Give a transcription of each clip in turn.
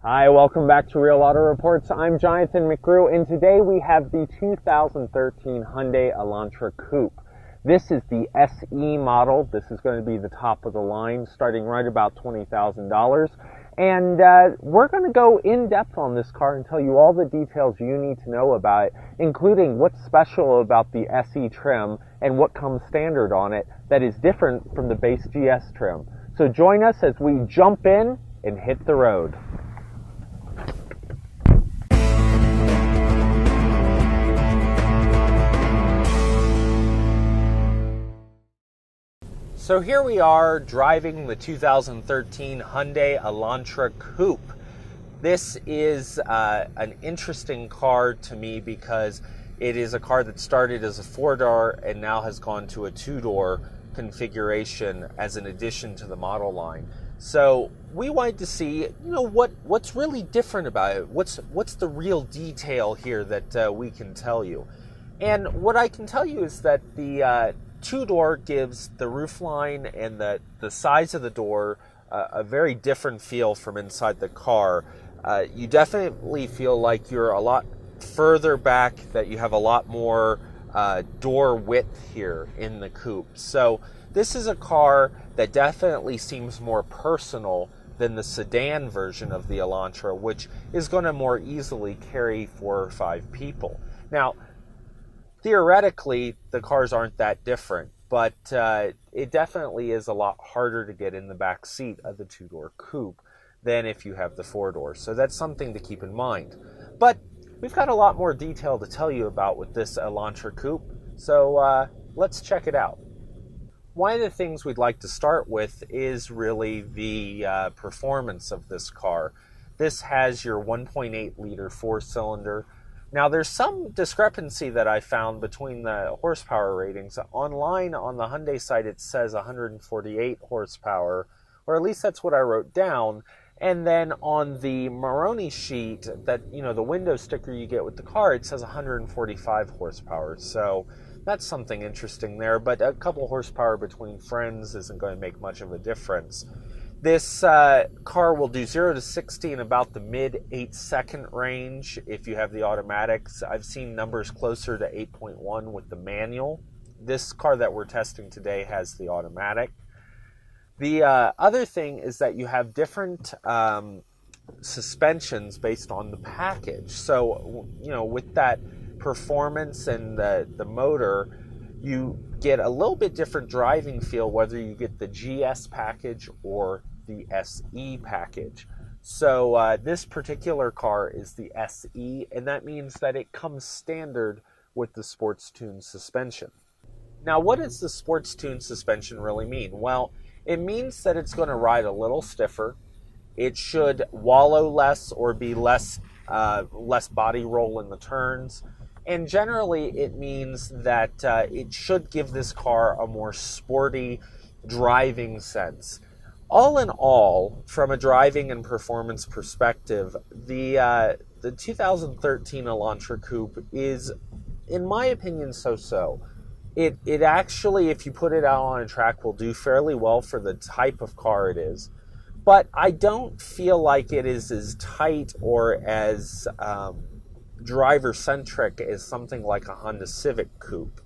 Hi, welcome back to Real Auto Reports. I'm Jonathan McGrew, and today we have the 2013 Hyundai Elantra Coupe. This is the SE model. This is going to be the top of the line, starting right about $20,000. And we're going to go in depth on this car and tell you all the details you need to know about it, including what's special about the SE trim and what comes standard on it that is different from the base GS trim. So join us as we jump in and hit the road. So here we are driving the 2013 Hyundai Elantra Coupe. This is an interesting car to me because it is a car that started as a four-door and now has gone to a two-door configuration as an addition to the model line. So we wanted to see, what's really different about it. What's the real detail here that we can tell you? And what I can tell you is that the two-door gives the roofline and the size of the door a very different feel from inside the car. You definitely feel like you're a lot further back, that you have a lot more door width here in the coupe. So this is a car that definitely seems more personal than the sedan version of the Elantra, which is going to more easily carry 4 or 5 people. Now, theoretically, the cars aren't that different, but it definitely is a lot harder to get in the back seat of the two-door coupe than if you have the four-door. So that's something to keep in mind. But we've got a lot more detail to tell you about with this Elantra Coupe, so let's check it out. One of the things we'd like to start with is really the performance of this car. This has your 1.8-liter four-cylinder. Now, there's some discrepancy that I found between the horsepower ratings. Online, on the Hyundai site, it says 148 horsepower, or at least that's what I wrote down. And then on the Maroni sheet, that, the window sticker you get with the car, it says 145 horsepower. So that's something interesting there, but a couple horsepower between friends isn't going to make much of a difference. This car will do 0 to 60 in about the mid 8-second range if you have the automatics. I've seen numbers closer to 8.1 with the manual. This car that we're testing today has the automatic. The other thing is that you have different suspensions based on the package. So, with that performance and the motor, you get a little bit different driving feel whether you get the GS package or the SE package. So this particular car is the SE, and that means that it comes standard with the Sports Tune suspension. Now, what does the Sports Tune suspension really mean? Well, it means that it's going to ride a little stiffer. It should wallow less or be less body roll in the turns. And generally, it means that it should give this car a more sporty driving sense. All in all, from a driving and performance perspective, the 2013 Elantra Coupe is, in my opinion, so-so. It actually, if you put it out on a track, will do fairly well for the type of car it is. But I don't feel like it is as tight or as driver-centric as something like a Honda Civic Coupe.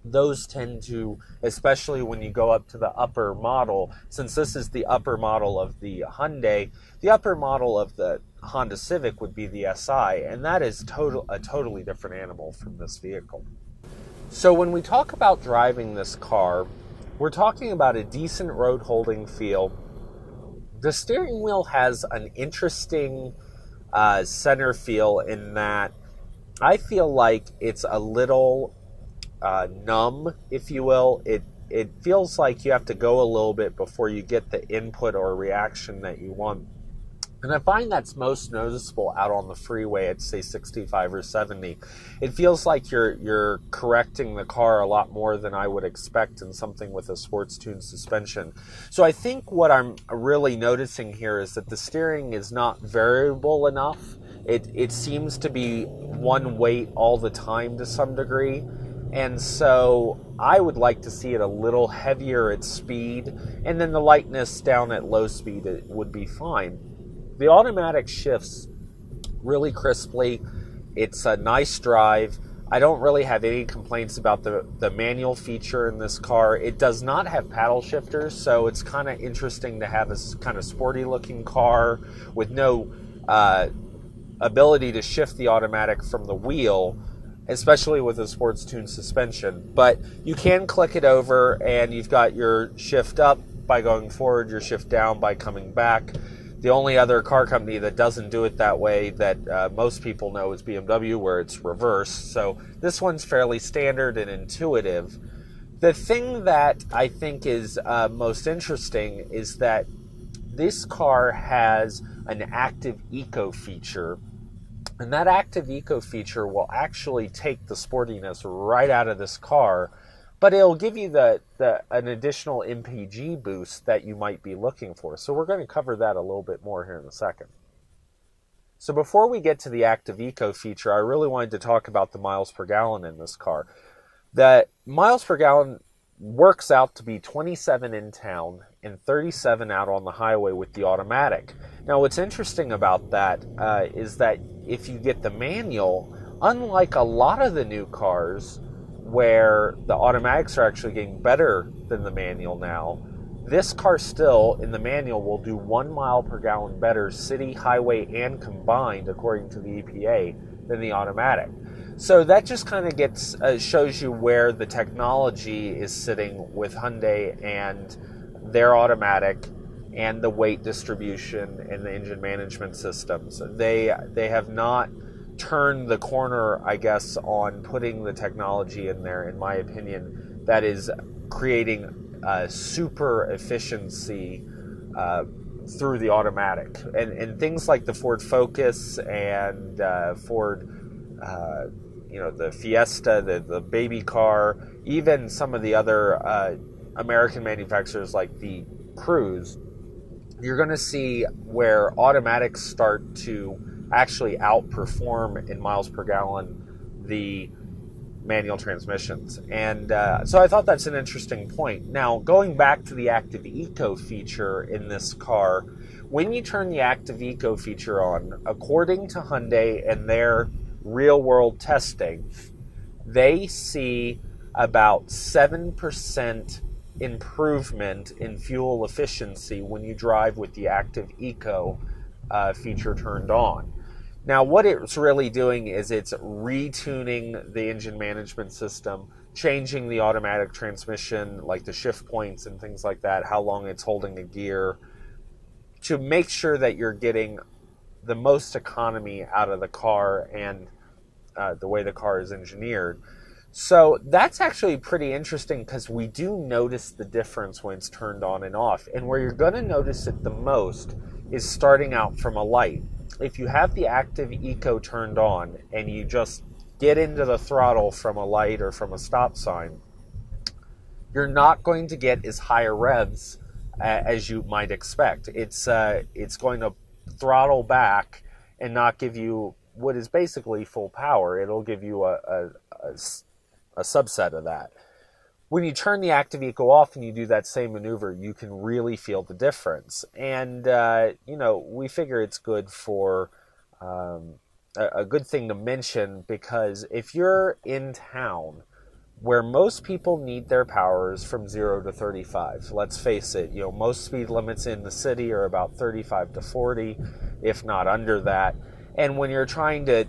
Those tend to, especially when you go up to the upper model, since this is the upper model of the Hyundai, the upper model of the Honda Civic would be the SI, and that is a totally different animal from this vehicle. So when we talk about driving this car, we're talking about a decent road holding feel. The steering wheel has an interesting center feel in that I feel like it's a little numb, if you will. It feels like you have to go a little bit before you get the input or reaction that you want. And I find that's most noticeable out on the freeway at, say, 65 or 70. It feels like you're correcting the car a lot more than I would expect in something with a Sports Tune suspension. So I think what I'm really noticing here is that the steering is not variable enough. It seems to be one weight all the time to some degree. And so I would like to see it a little heavier at speed, and then the lightness down at low speed would be fine. The automatic shifts really crisply. It's a nice drive. I don't really have any complaints about the manual feature in this car. It does not have paddle shifters, so it's kind of interesting to have a kind of sporty looking car with no ability to shift the automatic from the wheel, especially with a sports tuned suspension. But you can click it over and you've got your shift up by going forward, your shift down by coming back. The only other car company that doesn't do it that way that most people know is BMW, where it's reversed. So this one's fairly standard and intuitive. The thing that I think is most interesting is that this car has an active eco feature, and that active eco feature will actually take the sportiness right out of this car, but it'll give you an additional MPG boost that you might be looking for. So we're going to cover that a little bit more here in a second. So before we get to the active eco feature, I really wanted to talk about the miles per gallon in this car. The miles per gallon works out to be 27 in town and 37 out on the highway with the automatic. Now what's interesting about that is that if you get the manual, unlike a lot of the new cars where the automatics are actually getting better than the manual now, this car still in the manual will do 1 mile per gallon better city, highway, and combined, according to the EPA, than the automatic. So that just kind of gets shows you where the technology is sitting with Hyundai and their automatic and the weight distribution and the engine management systems. They have not turned the corner, I guess, on putting the technology in there, in my opinion, that is creating super efficiency through the automatic. And things like the Ford Focus and Ford, the Fiesta, the baby car, even some of the other American manufacturers like the Cruise, you're going to see where automatics start to actually outperform in miles per gallon the manual transmissions. And so I thought that's an interesting point. Now, going back to the active eco feature in this car, when you turn the active eco feature on, according to Hyundai and their real world testing, they see about 7% improvement in fuel efficiency when you drive with the active eco feature turned on. Now, what it's really doing is it's retuning the engine management system, changing the automatic transmission, like the shift points and things like that, how long it's holding a gear, to make sure that you're getting the most economy out of the car and the way the car is engineered. So that's actually pretty interesting because we do notice the difference when it's turned on and off. And where you're going to notice it the most is starting out from a light. If you have the active eco turned on and you just get into the throttle from a light or from a stop sign, you're not going to get as high revs as you might expect. It's going to throttle back and not give you what is basically full power. It'll give you a subset of that. When you turn the active eco off and you do that same maneuver, you can really feel the difference. And, we figure it's good for a good thing to mention, because if you're in town where most people need their powers from 0 to 35, let's face it, most speed limits in the city are about 35 to 40, if not under that. And when you're trying to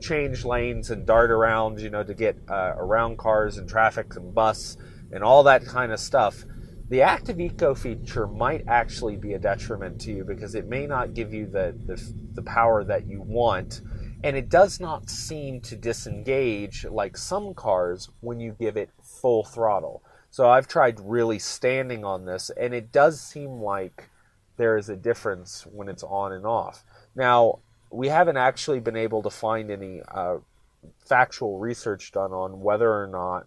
change lanes and dart around, to get around cars and traffic and bus and all that kind of stuff, the active eco feature might actually be a detriment to you, because it may not give you the power that you want, and it does not seem to disengage like some cars when you give it full throttle. So I've tried really standing on this, and it does seem like there is a difference when it's on and off. Now, we haven't actually been able to find any factual research done on whether or not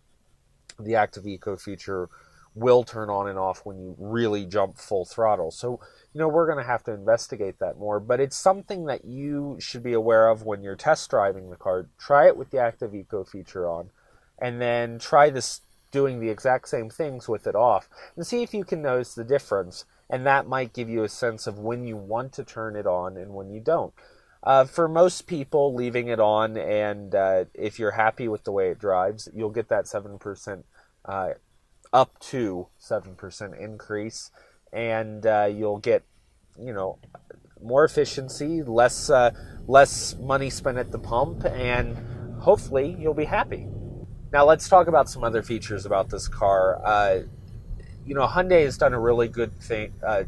the active eco feature will turn on and off when you really jump full throttle. So, we're going to have to investigate that more, but it's something that you should be aware of when you're test driving the car. Try it with the active eco feature on, and then try this doing the exact same things with it off, and see if you can notice the difference. and that might give you a sense of when you want to turn it on and when you don't. For most people, leaving it on, and if you're happy with the way it drives, you'll get that 7%, up to 7% increase, and you'll get, more efficiency, less money spent at the pump, and hopefully you'll be happy. Now let's talk about some other features about this car. Hyundai has done a really good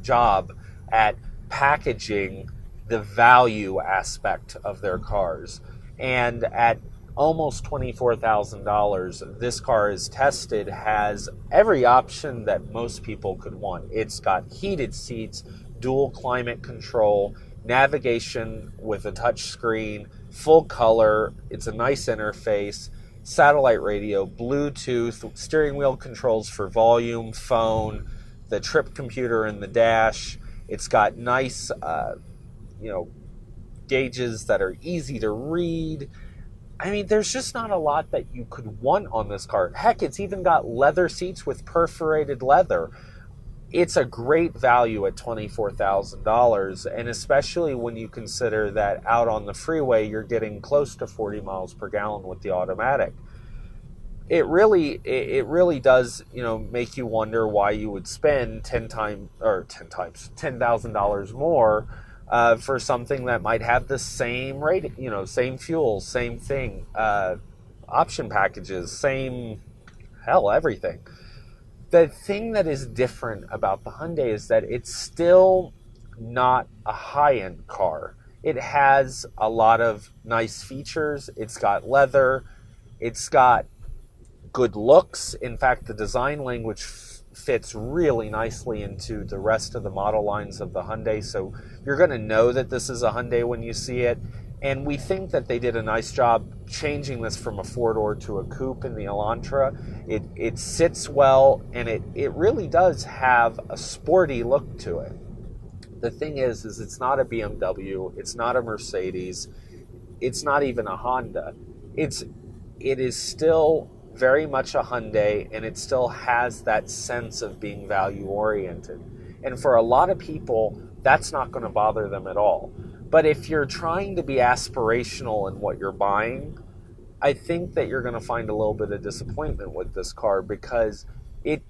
job at packaging the value aspect of their cars. And at almost $24,000, this car is tested, has every option that most people could want. It's got heated seats, dual climate control, navigation with a touch screen, full color, it's a nice interface, satellite radio, Bluetooth, steering wheel controls for volume, phone, the trip computer in the dash. It's got nice, gauges that are easy to read. I mean, there's just not a lot that you could want on this car. Heck, it's even got leather seats with perforated leather. It's a great value at $24,000, and especially when you consider that out on the freeway, you're getting close to 40 miles per gallon with the automatic. It really does, make you wonder why you would spend $10,000 more for something that might have the same rate, same fuel, same thing, option packages, same, everything. The thing that is different about the Hyundai is that it's still not a high-end car. It has a lot of nice features. It's got leather. It's got good looks. In fact, the design language fits really nicely into the rest of the model lines of the Hyundai, so you're going to know that this is a Hyundai when you see it. And we think that they did a nice job changing this from a four-door to a coupe in the Elantra. It sits well, and it really does have a sporty look to it. The thing is it's not a BMW, it's not a Mercedes, it's not even a Honda. It is still very much a Hyundai, and it still has that sense of being value-oriented. And for a lot of people, that's not going to bother them at all. But if you're trying to be aspirational in what you're buying, I think that you're going to find a little bit of disappointment with this car, because it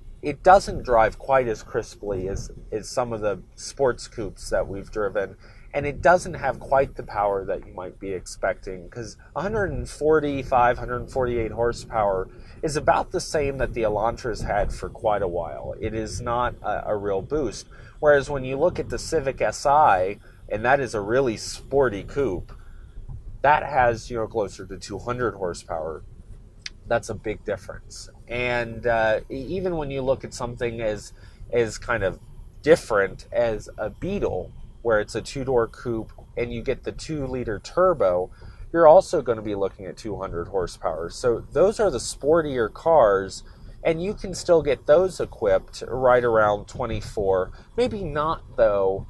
doesn't drive quite as crisply as some of the sports coupes that we've driven, and it doesn't have quite the power that you might be expecting, because 148 horsepower is about the same that the Elantra's had for quite a while. It is not a real boost. Whereas when you look at the Civic Si, and that is a really sporty coupe, that has, closer to 200 horsepower. That's a big difference. And even when you look at something as kind of different as a Beetle, where it's a two-door coupe and you get the 2-liter turbo, you're also going to be looking at 200 horsepower. So those are the sportier cars, and you can still get those equipped right around 24. Maybe not, though,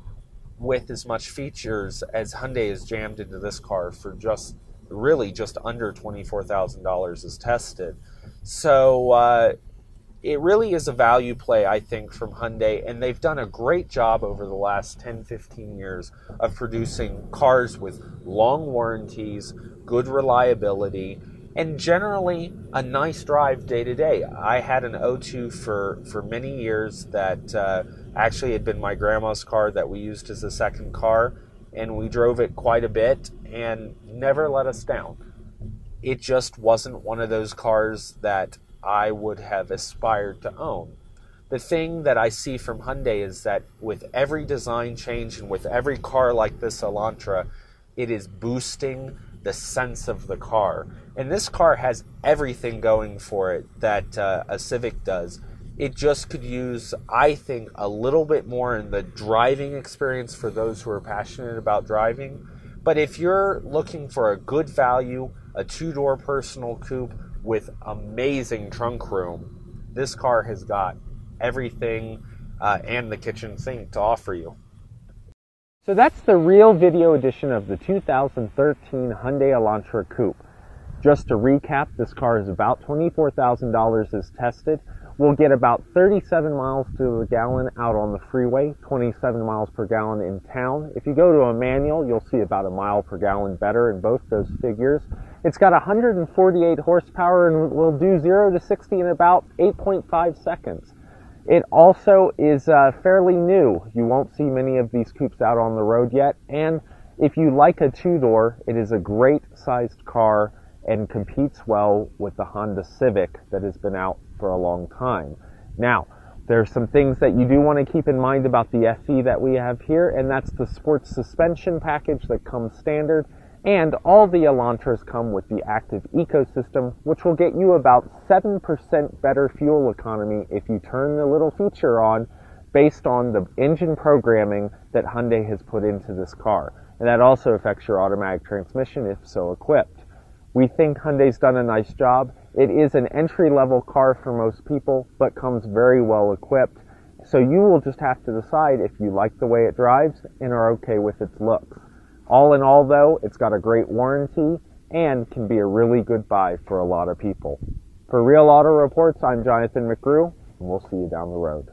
with as much features as Hyundai has jammed into this car for just under $24,000 as tested. So it really is a value play, I think, from Hyundai, and they've done a great job over the last 10-15 years of producing cars with long warranties, good reliability, and generally a nice drive day to day. I had an O2 for many years that actually had been my grandma's car that we used as a second car, and we drove it quite a bit and never let us down. It just wasn't one of those cars that I would have aspired to own. The thing that I see from Hyundai is that with every design change and with every car like this Elantra, it is boosting the sense of the car. And this car has everything going for it that a Civic does. It just could use, I think, a little bit more in the driving experience for those who are passionate about driving. But if you're looking for a good value, a two-door personal coupe with amazing trunk room, this car has got everything and the kitchen sink to offer you. So that's the real video edition of the 2013 Hyundai Elantra Coupe. Just to recap, this car is about $24,000 as tested. We'll get about 37 miles to the gallon out on the freeway, 27 miles per gallon in town. If you go to a manual, you'll see about a mile per gallon better in both those figures. It's got 148 horsepower and will do 0 to 60 in about 8.5 seconds. It also is fairly new. You won't see many of these coupes out on the road yet, and if you like a two-door, it is a great sized car and competes well with the Honda Civic that has been out for a long time. Now, there are some things that you do want to keep in mind about the SE that we have here, and that's the sports suspension package that comes standard, and all the Elantras come with the active ecosystem, which will get you about 7% better fuel economy if you turn the little feature on based on the engine programming that Hyundai has put into this car. And that also affects your automatic transmission if so equipped. We think Hyundai's done a nice job. It is an entry-level car for most people, but comes very well equipped. So you will just have to decide if you like the way it drives and are okay with its looks. All in all, though, it's got a great warranty and can be a really good buy for a lot of people. For Real Auto Reports, I'm Jonathan McGrew, and we'll see you down the road.